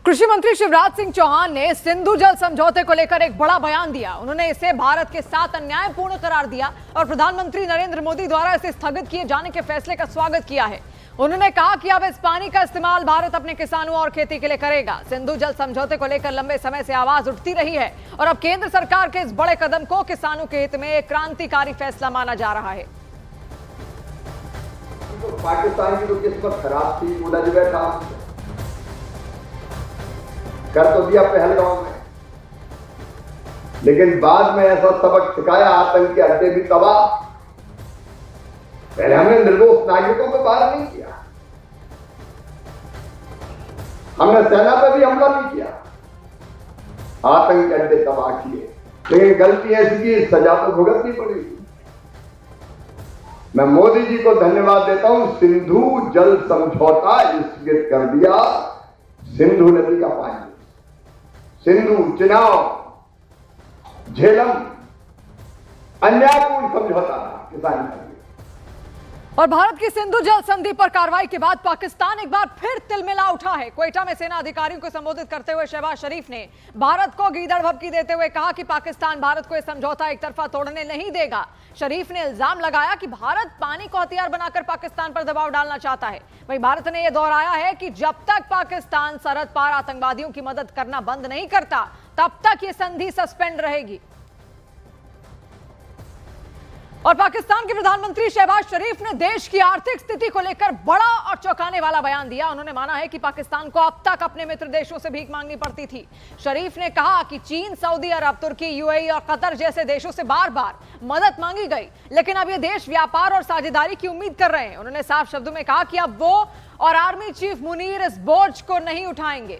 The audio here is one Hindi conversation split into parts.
कृषि मंत्री शिवराज सिंह चौहान ने सिंधु जल समझौते को लेकर एक बड़ा बयान दिया। उन्होंने इसे भारत के साथ अन्यायपूर्ण करार दिया और प्रधानमंत्री नरेंद्र मोदी द्वारा इसे स्थगित किए जाने के फैसले का स्वागत किया है। उन्होंने कहा कि अब इस पानी का इस्तेमाल भारत अपने किसानों और खेती के लिए करेगा। सिंधु जल समझौते को लेकर लंबे समय से आवाज उठती रही है और अब केंद्र सरकार के इस बड़े कदम को किसानों के हित में एक क्रांतिकारी फैसला माना जा रहा है। पाकिस्तान की तो किस्मत खराब थी, उलझ बैठा, कर तो दिया पहलगांव में, लेकिन बाद में ऐसा सबक सिखाया, आतंक के अड्डे भी तबाह। पहले हमने निर्दोष नागरिकों को बाहर नहीं किया, हमने सेना पर भी हमला नहीं किया, आतंक के अड्डे तबाह किए, लेकिन गलती ऐसी की सजा तो भुगतनी पड़ेगी। मैं मोदी जी को धन्यवाद देता हूं, सिंधु जल समझौता स्थगित कर दिया। सिंधु नदी का पानी, सिंधु, चिनाब, झेलम अन्यायपूर्ण समझौता था किसान के लिए। और भारत की सिंधु जल संधि पर कार्रवाई के बाद पाकिस्तान एक बार फिर तिलमिला उठा है। क्वेटा में सेना अधिकारियों को संबोधित करते हुए शहबाज शरीफ ने भारत को गीदड़ भभकी देते हुए कहा कि पाकिस्तान भारत को यह समझौता एक तरफा तोड़ने नहीं देगा। शरीफ ने इल्जाम लगाया कि भारत पानी को हथियार बनाकर पाकिस्तान पर दबाव डालना चाहता है। वहीं भारत ने यह दोहराया है कि जब तक पाकिस्तान सरहद पार आतंकवादियों की मदद करना बंद नहीं करता, तब तक यह संधि सस्पेंड रहेगी। और पाकिस्तान के प्रधानमंत्री शहबाज शरीफ ने देश की आर्थिक स्थिति को लेकर बड़ा और चौंकाने वाला बयान दिया। उन्होंने माना है कि पाकिस्तान को अब तक अपने मित्र देशों से भीख मांगनी पड़ती थी। शरीफ ने कहा कि चीन, सऊदी अरब, तुर्की, यूएई और कतर जैसे देशों से बार बार मदद मांगी गई, लेकिन अब ये देश व्यापार और साझेदारी की उम्मीद कर रहे हैं। उन्होंने साफ शब्दों में कहा कि अब वो और आर्मी चीफ मुनीर इस बोझ को नहीं उठाएंगे।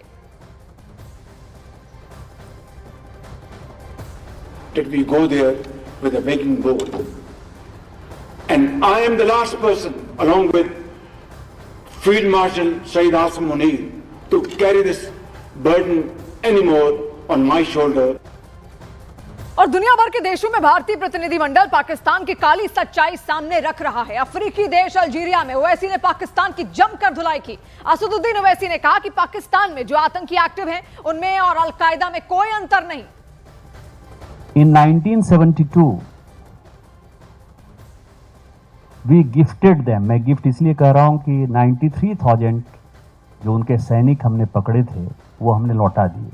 Did we go there with a begging bowl? And I am the last person, along with Field Marshal Saeed Asim Munir, to carry this burden anymore on my shoulder. और दुनिया भर के देशों में भारतीय प्रतिनिधिमंडल पाकिस्तान की काली सच्चाई सामने रख रहा है। अफ्रीकी देश अल्जीरिया में ओवैसी ने पाकिस्तान की जमकर धुलाई की। असदुद्दीन ओवैसी ने कहा कि पाकिस्तान में जो आतंकी एक्टिव हैं, उनमें और अल-कायदा में कोई अंतर नहीं। In 1972 we gifted them, मैं गिफ्ट इसलिए कह रहा हूं कि 93,000 जो उनके सैनिक हमने पकड़े थे वो हमने लौटा दिए।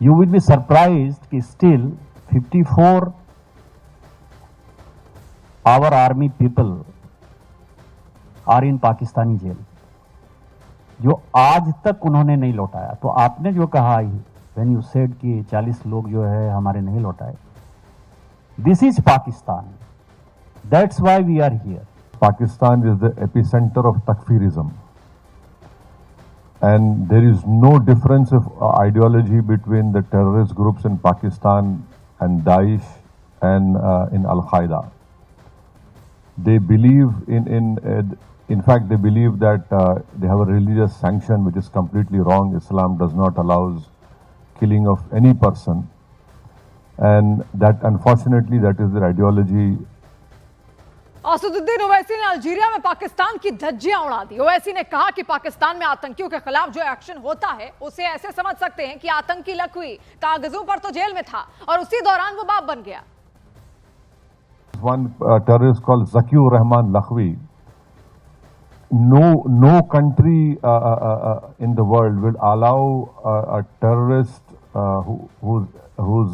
You will be surprised कि still 54 our army people are in Pakistani jail, जो आज तक उन्होंने नहीं लौटाया। तो आपने जो कहा when you said कि 40 लोग जो है हमारे नहीं लौटाए, this is Pakistan. That's why we are here. Pakistan is the epicenter of Takfirism, and there is no difference of ideology between the terrorist groups in Pakistan and Daesh and in Al-Qaeda. They believe in fact, they believe that they have a religious sanction, which is completely wrong. Islam does not allow killing of any person, and that unfortunately that is their ideology. Asaduddin Owaisi ने अल्जीरिया में पाकिस्तान की धज्जियां उड़ा दी। ओवैसी ने कहा कि पाकिस्तान में आतंकियों के खिलाफ जो एक्शन होता है उसे ऐसे समझ सकते हैं कि आतंकी लखवी कागजों पर तो जेल में था और उसी दौरान वो बाप बन गया। One terrorist called Zakir Rahman Lakhvi. No country in the world will allow a terrorist who's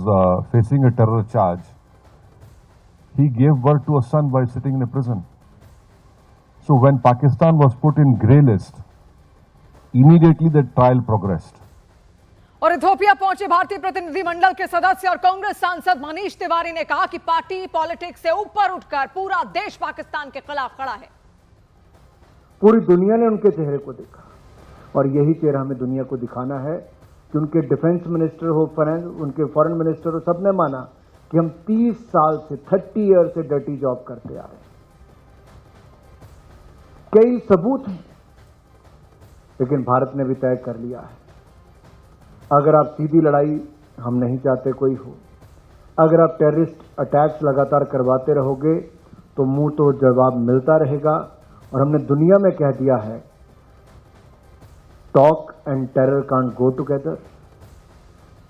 facing a terror charge. He gave birth to a son while sitting in a prison. So when Pakistan was put in grey list, immediately the trial progressed. और इथियोपिया पहुंचे भारतीय प्रतिनिधिमंडल के सदस्य और कांग्रेस सांसद मनीष तिवारी ने कहा कि पार्टी पॉलिटिक्स से ऊपर उठकर पूरा देश पाकिस्तान के खिलाफ खड़ा है। पूरी दुनिया ने उनके चेहरे को देखा और यही चेहरा हमें दुनिया को दिखाना है कि उनके डिफेंस मिनिस्टर हो, उनके फॉरेन मिनिस्टर हो, सबने माना कि हम 30 साल से 30 ईयर से डर्टी जॉब करते आ रहे हैं। कई सबूत हैं, लेकिन भारत ने भी तय कर लिया है, अगर आप सीधी लड़ाई हम नहीं चाहते कोई हो, अगर आप टेररिस्ट अटैक्स लगातार करवाते रहोगे तो मुंह तो जवाब मिलता रहेगा। और हमने दुनिया में कह दिया है talk and terror can't go together.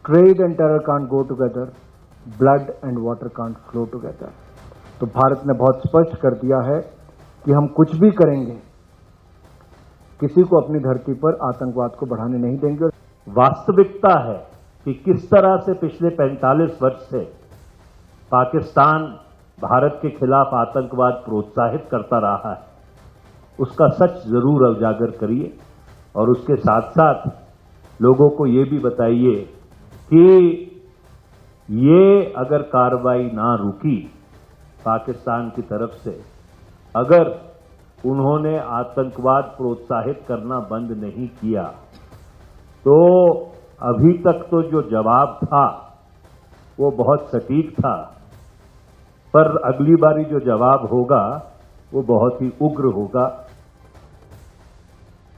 Trade and terror can't go together. Blood and water can't flow together. तो भारत ने बहुत स्पष्ट कर दिया है कि हम कुछ भी करेंगे, किसी को अपनी धरती पर आतंकवाद को बढ़ाने नहीं देंगे। वास्तविकता है कि किस तरह से पिछले 45 वर्ष से पाकिस्तान भारत के खिलाफ आतंकवाद प्रोत्साहित करता रहा है, उसका सच जरूर उजागर करिए और उसके साथ साथ लोगों को ये भी बताइए कि ये अगर कार्रवाई ना रुकी पाकिस्तान की तरफ से, अगर उन्होंने आतंकवाद प्रोत्साहित करना बंद नहीं किया, तो अभी तक तो जो जवाब था वो बहुत सटीक था, पर अगली बारी जो जवाब होगा वो बहुत ही उग्र होगा।